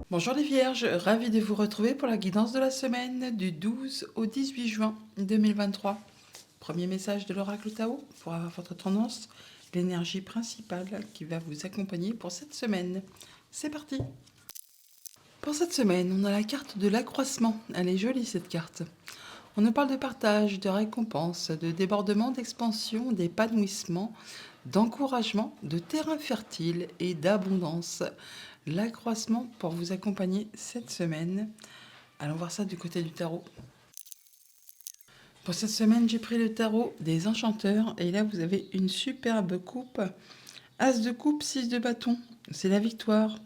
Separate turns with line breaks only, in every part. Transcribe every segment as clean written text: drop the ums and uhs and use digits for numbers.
Bonjour les Vierges, ravi de vous retrouver pour la guidance de la semaine du 12 au 18 juin 2023. Premier message de l'oracle Tao pour avoir votre tendance, l'énergie principale qui va vous accompagner pour cette semaine. C'est parti. Pour cette semaine, on a la carte de l'accroissement. Elle est jolie cette carte. On nous parle de partage, de récompense, de débordement, d'expansion, d'épanouissement, d'encouragement, de terrain fertile et d'abondance. L'accroissement pour vous accompagner cette semaine. Allons voir ça du côté du tarot. Pour cette semaine, j'ai pris le tarot des enchanteurs et là vous avez une superbe coupe. As de coupe, 6 de bâton. C'est la victoire,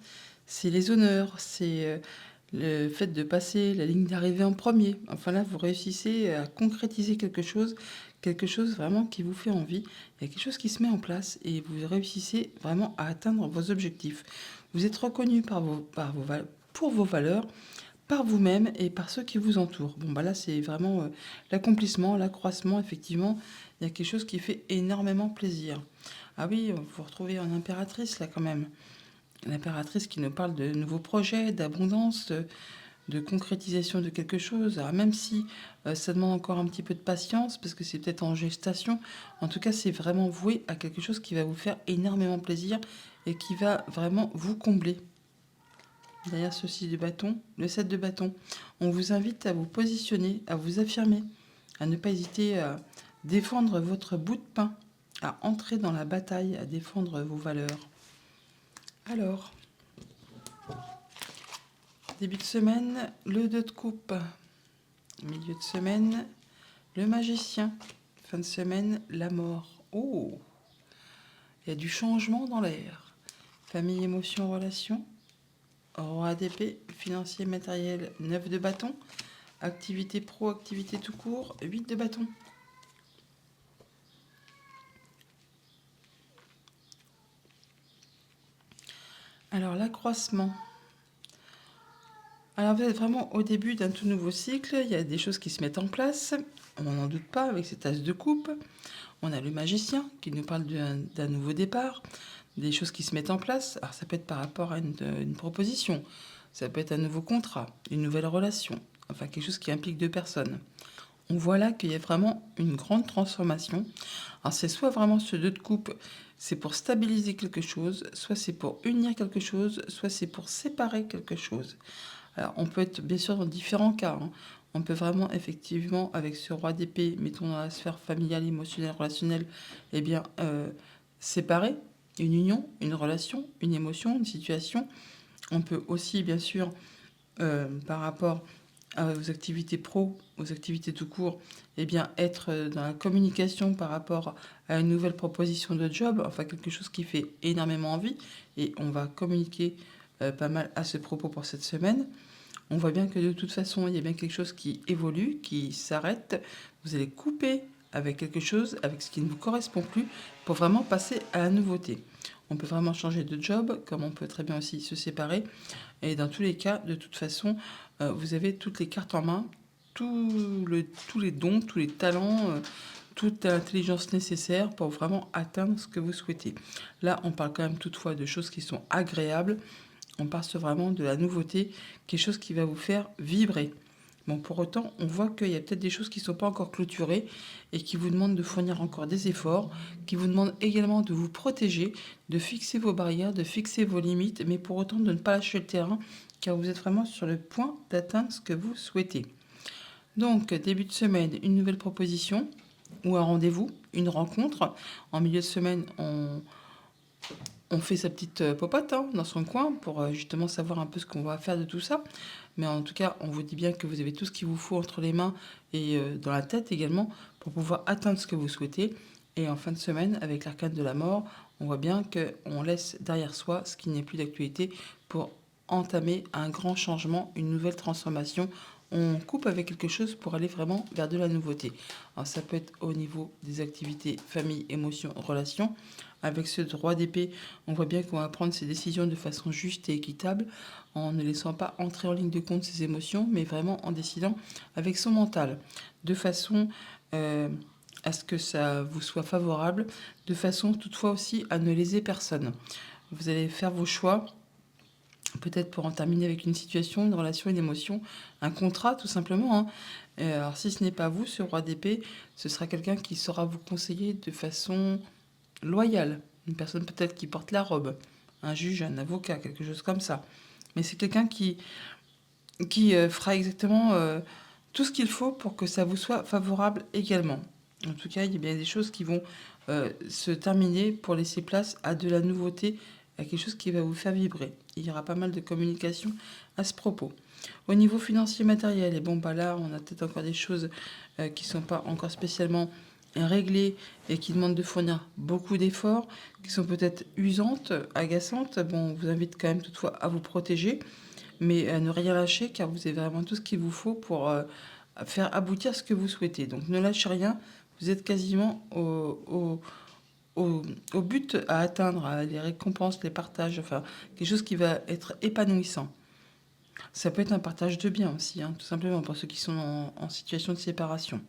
c'est les honneurs, c'est le fait de passer la ligne d'arrivée en premier. Enfin là, vous réussissez à concrétiser quelque chose vraiment qui vous fait envie. Il y a quelque chose qui se met en place et vous réussissez vraiment à atteindre vos objectifs. Vous êtes reconnu pour vos valeurs, par vous-même et par ceux qui vous entourent. Bon, bah là, c'est vraiment l'accomplissement, l'accroissement, effectivement. Il y a quelque chose qui fait énormément plaisir. Ah oui, vous retrouvez en impératrice, là, quand même. L'impératrice qui nous parle de nouveaux projets, d'abondance, de concrétisation de quelque chose. Alors, même si ça demande encore un petit peu de patience, parce que c'est peut-être en gestation, en tout cas, c'est vraiment voué à quelque chose qui va vous faire énormément plaisir et qui va vraiment vous combler. Derrière ce 6 de bâton, le 7 de bâton. On vous invite à vous positionner, à vous affirmer, à ne pas hésiter à défendre votre bout de pain, à entrer dans la bataille, à défendre vos valeurs. Alors, début de semaine, le 2 de coupe. Milieu de semaine, le magicien. Fin de semaine, la mort. Oh, il y a du changement dans l'air. Famille, émotion, relation. Roi d'épée, financier, matériel, 9 de bâton. Activité pro, activité tout court, 8 de bâton. Alors, l'accroissement. Alors, vous êtes vraiment au début d'un tout nouveau cycle. Il y a des choses qui se mettent en place. On n'en doute pas avec cette as de coupe. On a le magicien qui nous parle d'un nouveau départ, des choses qui se mettent en place. Alors, ça peut être par rapport à une proposition. Ça peut être un nouveau contrat, une nouvelle relation. Enfin, quelque chose qui implique deux personnes. On voit là qu'il y a vraiment une grande transformation. Alors c'est soit vraiment ce 2 de coupe, c'est pour stabiliser quelque chose, soit c'est pour unir quelque chose, soit c'est pour séparer quelque chose. Alors on peut être bien sûr dans différents cas. On peut vraiment effectivement avec ce roi d'épée, mettons dans la sphère familiale, émotionnelle, relationnelle, eh bien séparer une union, une relation, une émotion, une situation. On peut aussi bien sûr par rapport aux activités pro, aux activités tout court, eh bien être dans la communication par rapport à une nouvelle proposition de job, enfin quelque chose qui fait énormément envie, et on va communiquer pas mal à ce propos pour cette semaine. On voit bien que de toute façon, il y a bien quelque chose qui évolue, qui s'arrête. Vous allez couper avec quelque chose, avec ce qui ne vous correspond plus, pour vraiment passer à la nouveauté. On peut vraiment changer de job, comme on peut très bien aussi se séparer. Et dans tous les cas, de toute façon, vous avez toutes les cartes en main, tous les dons, tous les talents, toute l'intelligence nécessaire pour vraiment atteindre ce que vous souhaitez. Là, on parle quand même toutefois de choses qui sont agréables. On parle vraiment de la nouveauté, quelque chose qui va vous faire vibrer. Bon, pour autant, on voit qu'il y a peut-être des choses qui ne sont pas encore clôturées et qui vous demandent de fournir encore des efforts, qui vous demandent également de vous protéger, de fixer vos barrières, de fixer vos limites, mais pour autant de ne pas lâcher le terrain, car vous êtes vraiment sur le point d'atteindre ce que vous souhaitez. Donc, début de semaine, une nouvelle proposition ou un rendez-vous, une rencontre. En milieu de semaine, on fait sa petite popote dans son coin pour justement savoir un peu ce qu'on va faire de tout ça. Mais en tout cas, on vous dit bien que vous avez tout ce qu'il vous faut entre les mains et dans la tête également pour pouvoir atteindre ce que vous souhaitez. Et en fin de semaine, avec l'arcane de la mort, on voit bien qu'on laisse derrière soi ce qui n'est plus d'actualité pour entamer un grand changement, une nouvelle transformation. On coupe avec quelque chose pour aller vraiment vers de la nouveauté. Alors ça peut être au niveau des activités famille, émotion, relation. Avec ce droit d'épée, on voit bien qu'on va prendre ses décisions de façon juste et équitable, en ne laissant pas entrer en ligne de compte ses émotions, mais vraiment en décidant avec son mental, de façon à ce que ça vous soit favorable, de façon toutefois aussi à ne léser personne. Vous allez faire vos choix peut-être pour en terminer avec une situation, une relation, une émotion, un contrat tout simplement, hein. Alors si ce n'est pas vous, ce roi d'épée, ce sera quelqu'un qui saura vous conseiller de façon loyale. Une personne peut-être qui porte la robe, un juge, un avocat, quelque chose comme ça. Mais c'est quelqu'un qui fera exactement tout ce qu'il faut pour que ça vous soit favorable également. En tout cas, il y a bien des choses qui vont se terminer pour laisser place à de la nouveauté, à quelque chose qui va vous faire vibrer. Il y aura pas mal de communication à ce propos. Au niveau financier matériel, et bon, bah là, on a peut-être encore des choses qui ne sont pas encore spécialement réglées et qui demandent de fournir beaucoup d'efforts, qui sont peut-être usantes, agaçantes. Bon, on vous invite quand même toutefois à vous protéger, mais à ne rien lâcher car vous avez vraiment tout ce qu'il vous faut pour faire aboutir ce que vous souhaitez. Donc ne lâchez rien, vous êtes quasiment au but à atteindre, à les récompenses, les partages, enfin quelque chose qui va être épanouissant. Ça peut être un partage de biens aussi, hein, tout simplement pour ceux qui sont en situation de séparation.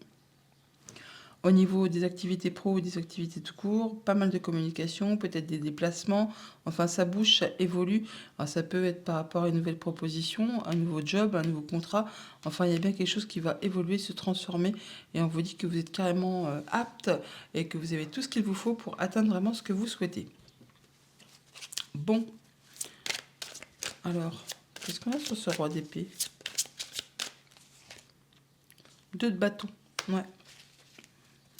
Au niveau des activités pro ou des activités tout court, pas mal de communication, peut-être des déplacements. Enfin, ça bouge, ça évolue. Alors, ça peut être par rapport à une nouvelle proposition, un nouveau job, un nouveau contrat. Enfin, il y a bien quelque chose qui va évoluer, se transformer. Et on vous dit que vous êtes carrément apte et que vous avez tout ce qu'il vous faut pour atteindre vraiment ce que vous souhaitez. Bon. Alors, qu'est-ce qu'on a sur ce roi d'épée? 2 de bâton. Ouais.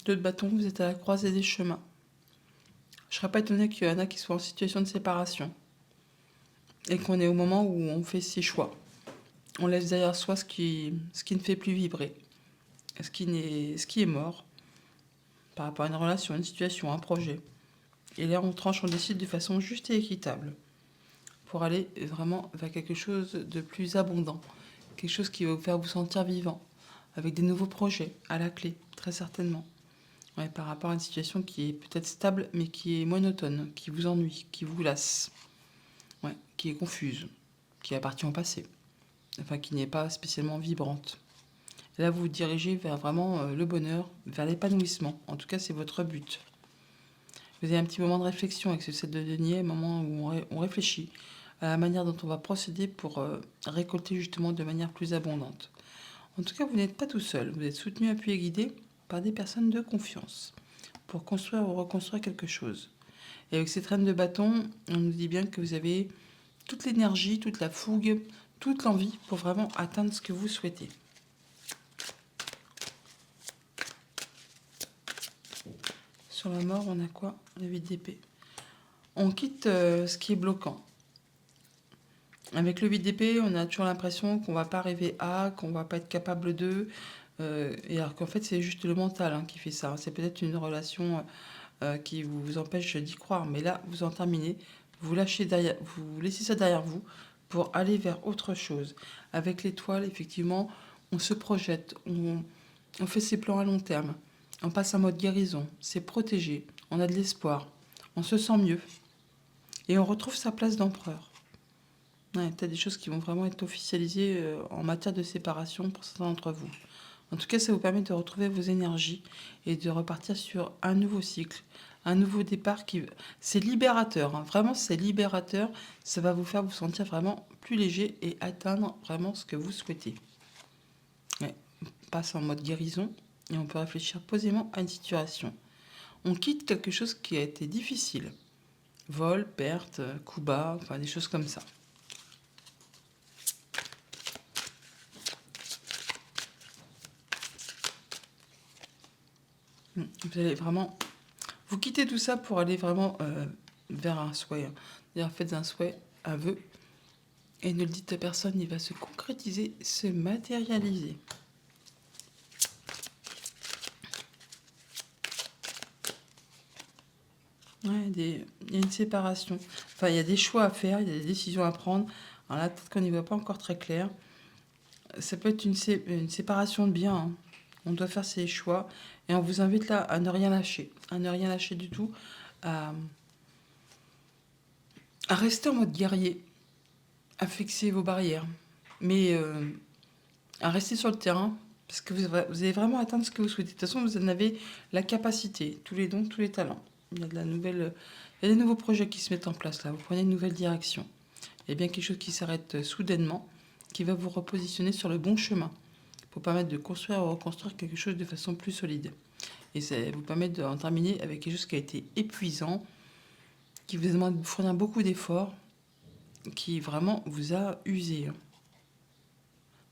2 de bâton, vous êtes à la croisée des chemins. Je ne serais pas étonnée qu'il y en a qui soient en situation de séparation. Et qu'on est au moment où on fait ses choix. On laisse derrière soi ce qui ne fait plus vibrer. Ce qui est mort. Par rapport à une relation, une situation, un projet. Et là, on tranche, on décide de façon juste et équitable. Pour aller vraiment vers quelque chose de plus abondant. Quelque chose qui va vous faire vous sentir vivant. Avec des nouveaux projets à la clé, très certainement. Ouais, par rapport à une situation qui est peut-être stable, mais qui est monotone, qui vous ennuie, qui vous lasse, ouais, qui est confuse, qui appartient au passé, enfin qui n'est pas spécialement vibrante. Et là, vous vous dirigez vers vraiment le bonheur, vers l'épanouissement. En tout cas, c'est votre but. Vous avez un petit moment de réflexion avec ce 7 de denier, un moment où on réfléchit à la manière dont on va procéder pour récolter justement de manière plus abondante. En tout cas, vous n'êtes pas tout seul. Vous êtes soutenu, appuyé et guidé par des personnes de confiance pour construire ou reconstruire quelque chose. Et avec cette reine de bâton, on nous dit bien que vous avez toute l'énergie, toute la fougue, toute l'envie pour vraiment atteindre ce que vous souhaitez. Sur la mort, on a quoi? Le 8 d'épée. On quitte ce qui est bloquant. Avec le 8 d'épée, on a toujours l'impression qu'on va pas arriver à, qu'on va pas être capable de. Et alors qu'en fait, c'est juste le mental qui fait ça. C'est peut-être une relation qui vous empêche d'y croire. Mais là, vous en terminez. Vous lâchez derrière, vous laissez ça derrière vous pour aller vers autre chose. Avec l'étoile, effectivement, on se projette, on fait ses plans à long terme. On passe en mode guérison. C'est protégé. On a de l'espoir. On se sent mieux. Et on retrouve sa place d'empereur. Ouais, peut-être des choses qui vont vraiment être officialisées en matière de séparation pour certains d'entre vous. En tout cas, ça vous permet de retrouver vos énergies et de repartir sur un nouveau cycle, un nouveau départ qui... C'est libérateur, hein. Vraiment, c'est libérateur. Ça va vous faire vous sentir vraiment plus léger et atteindre vraiment ce que vous souhaitez. Ouais. On passe en mode guérison et on peut réfléchir posément à une situation. On quitte quelque chose qui a été difficile. Vol, perte, coup bas, enfin des choses comme ça. Vous allez vraiment... Vous quittez tout ça pour aller vraiment vers un souhait. D'ailleurs, faites un souhait, un vœu, et ne le dites à personne, il va se concrétiser, se matérialiser. Ouais, il y a une séparation. Enfin, il y a des choix à faire, il y a des décisions à prendre. Alors là, peut-être qu'on n'y voit pas encore très clair. Ça peut être une séparation de biens, hein. On doit faire ses choix. Et on vous invite là à ne rien lâcher. À ne rien lâcher du tout. À rester en mode guerrier. À fixer vos barrières. Mais à rester sur le terrain. Parce que vous allez vraiment atteindre ce que vous souhaitez. De toute façon, vous en avez la capacité, tous les dons, tous les talents. Il y a des nouveaux projets qui se mettent en place là. Vous prenez une nouvelle direction. et bien quelque chose qui s'arrête soudainement, qui va vous repositionner sur le bon chemin pour permettre de construire ou reconstruire quelque chose de façon plus solide. Et ça vous permet d'en terminer avec quelque chose qui a été épuisant, qui vous demande de fournir beaucoup d'efforts, qui vraiment vous a usé.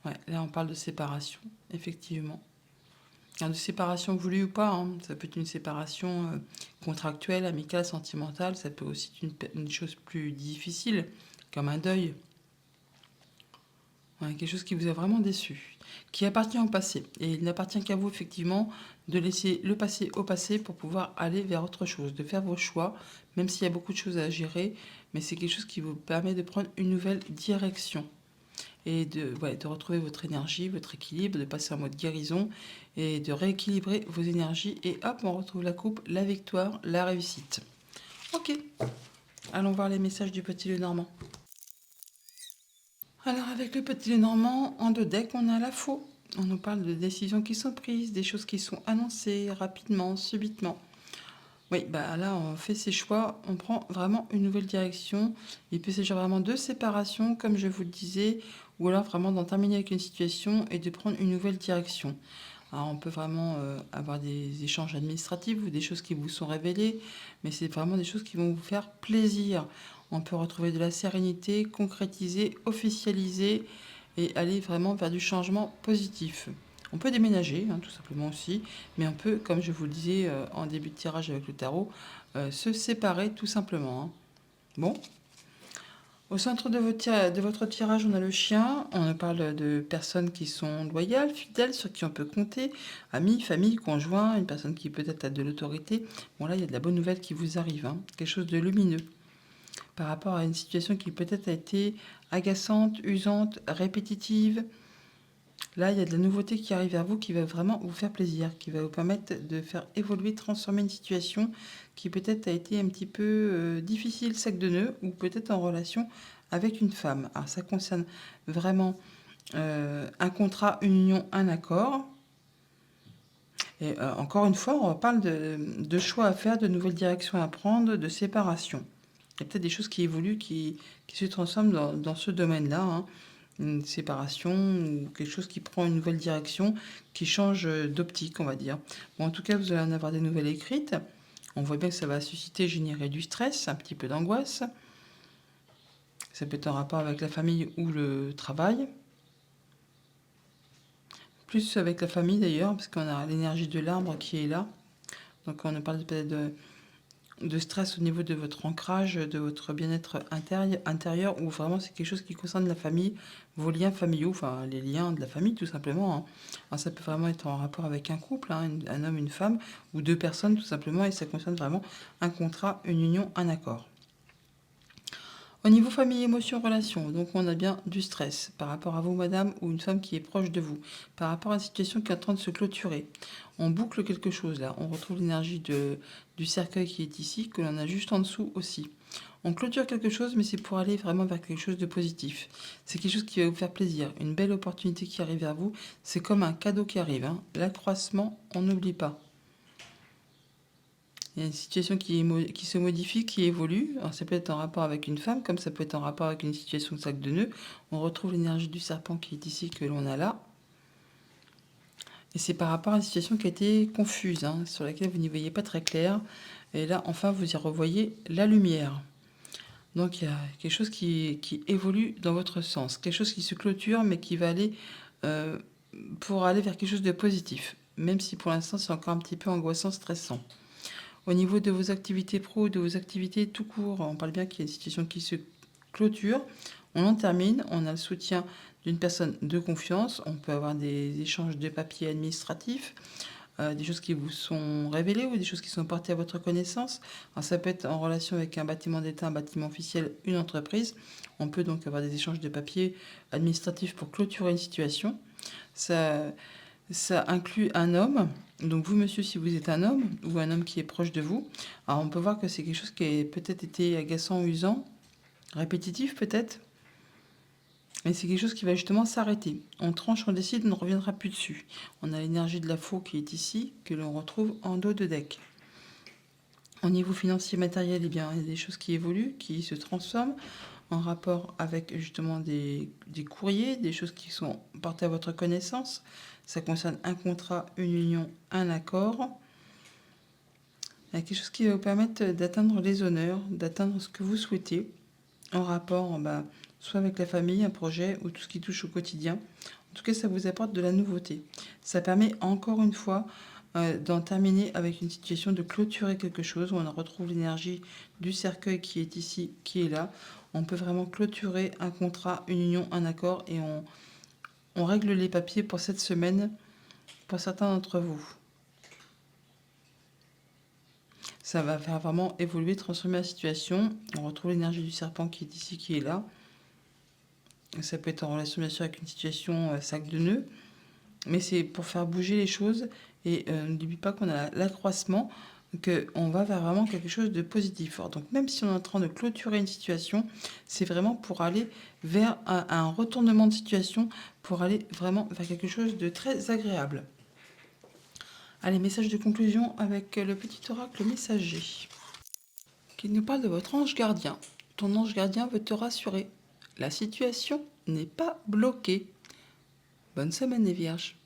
Ouais, là on parle de séparation, effectivement. Alors, de séparation voulue ou pas, hein. Ça peut être une séparation contractuelle, amicale, sentimentale, ça peut aussi être une chose plus difficile, comme un deuil. Ouais, quelque chose qui vous a vraiment déçu, qui appartient au passé. Et il n'appartient qu'à vous, effectivement, de laisser le passé au passé pour pouvoir aller vers autre chose, de faire vos choix, même s'il y a beaucoup de choses à gérer, mais c'est quelque chose qui vous permet de prendre une nouvelle direction et de retrouver votre énergie, votre équilibre, de passer en mode guérison et de rééquilibrer vos énergies. Et hop, on retrouve la coupe, la victoire, la réussite. Ok, allons voir les messages du petit Lenormand. Alors avec le petit Lenormand, en deux decks, on a la faux. On nous parle de décisions qui sont prises, des choses qui sont annoncées rapidement, subitement. Oui, bah là, on fait ses choix, on prend vraiment une nouvelle direction. Il peut s'agir vraiment de séparation, comme je vous le disais, ou alors vraiment d'en terminer avec une situation et de prendre une nouvelle direction. Alors, on peut vraiment avoir des échanges administratifs ou des choses qui vous sont révélées, mais c'est vraiment des choses qui vont vous faire plaisir. On peut retrouver de la sérénité, concrétiser, officialiser et aller vraiment vers du changement positif. On peut déménager, hein, tout simplement aussi, mais on peut, comme je vous le disais en début de tirage avec le tarot, se séparer tout simplement. Hein. Bon, au centre de votre tirage, on a le chien. On parle de personnes qui sont loyales, fidèles, sur qui on peut compter, amis, famille, conjoints, une personne qui peut-être a de l'autorité. Bon là, il y a de la bonne nouvelle qui vous arrive, hein, quelque chose de lumineux par rapport à une situation qui peut-être a été agaçante, usante, répétitive. Là, il y a de la nouveauté qui arrive vers vous qui va vraiment vous faire plaisir, qui va vous permettre de faire évoluer, transformer une situation qui peut-être a été un petit peu difficile, sac de nœuds, ou peut-être en relation avec une femme. Alors, ça concerne vraiment un contrat, une union, un accord. Et encore une fois, on parle de choix à faire, de nouvelles directions à prendre, de séparation. Il y a peut-être des choses qui évoluent, qui se transforment dans ce domaine-là. Hein. Une séparation ou quelque chose qui prend une nouvelle direction, qui change d'optique, on va dire. Bon, en tout cas, vous allez en avoir des nouvelles écrites. On voit bien que ça va susciter, générer du stress, un petit peu d'angoisse. Ça peut être en rapport avec la famille ou le travail. Plus avec la famille d'ailleurs, parce qu'on a l'énergie de l'arbre qui est là. Donc on parle peut-être de stress au niveau de votre ancrage, de votre bien-être intérieur, ou vraiment c'est quelque chose qui concerne la famille, vos liens familiaux, enfin les liens de la famille tout simplement. Hein. Alors, ça peut vraiment être en rapport avec un couple, hein, un homme, une femme, ou deux personnes tout simplement, et ça concerne vraiment un contrat, une union, un accord. Au niveau famille, émotion, relation, donc on a bien du stress par rapport à vous, madame, ou une femme qui est proche de vous, par rapport à une situation qui est en train de se clôturer. On boucle quelque chose là, on retrouve l'énergie du cercueil qui est ici, que l'on a juste en dessous aussi. On clôture quelque chose, mais c'est pour aller vraiment vers quelque chose de positif. C'est quelque chose qui va vous faire plaisir, une belle opportunité qui arrive vers vous. C'est comme un cadeau qui arrive. Hein. L'accroissement, on n'oublie pas. Il y a une situation qui se modifie, qui évolue. Alors, ça peut être en rapport avec une femme, comme ça peut être en rapport avec une situation de sac de nœuds. On retrouve l'énergie du serpent qui est ici, que l'on a là. Et c'est par rapport à une situation qui a été confuse, hein, sur laquelle vous n'y voyez pas très clair. Et là, enfin, vous y revoyez la lumière. Donc, il y a quelque chose qui évolue dans votre sens. Quelque chose qui se clôture, mais qui va aller pour aller vers quelque chose de positif. Même si pour l'instant, c'est encore un petit peu angoissant, stressant. Au niveau de vos activités pro, de vos activités tout court, on parle bien qu'il y a une situation qui se clôture. On en termine, on a le soutien d'une personne de confiance. On peut avoir des échanges de papiers administratifs, des choses qui vous sont révélées ou des choses qui sont portées à votre connaissance. Alors, ça peut être en relation avec un bâtiment d'État, un bâtiment officiel, une entreprise. On peut donc avoir des échanges de papiers administratifs pour clôturer une situation. Ça inclut un homme. Donc vous, monsieur, si vous êtes un homme ou un homme qui est proche de vous, alors on peut voir que c'est quelque chose qui a peut-être été agaçant, usant, répétitif peut-être. Mais c'est quelque chose qui va justement s'arrêter. On tranche, on décide, on ne reviendra plus dessus. On a l'énergie de la faux qui est ici, que l'on retrouve en dos de deck. Au niveau financier matériel, eh bien, il y a des choses qui évoluent, qui se transforment. en rapport avec justement des courriers, des choses qui sont portées à votre connaissance. Ça concerne un contrat, une union, un accord. Il y a quelque chose qui va vous permettre d'atteindre les honneurs, d'atteindre ce que vous souhaitez en rapport soit avec la famille, un projet ou tout ce qui touche au quotidien. En tout cas, ça vous apporte de la nouveauté. Ça permet encore une fois d'en terminer avec une situation, de clôturer quelque chose où on retrouve l'énergie du cercueil qui est ici, qui est là. On peut vraiment clôturer un contrat, une union, un accord et on règle les papiers pour cette semaine pour certains d'entre vous. Ça va faire vraiment évoluer, transformer la situation. On retrouve l'énergie du serpent qui est ici, qui est là. Ça peut être en relation bien sûr avec une situation sac de nœuds, mais c'est pour faire bouger les choses. Et n'oublie pas qu'on a l'accroissement, qu'on va vers vraiment quelque chose de positif. Alors, donc même si on est en train de clôturer une situation, c'est vraiment pour aller vers un retournement de situation, pour aller vraiment vers quelque chose de très agréable. Allez, message de conclusion avec le petit oracle messager qui nous parle de votre ange gardien. Ton ange gardien veut te rassurer. La situation n'est pas bloquée. Bonne semaine les vierges.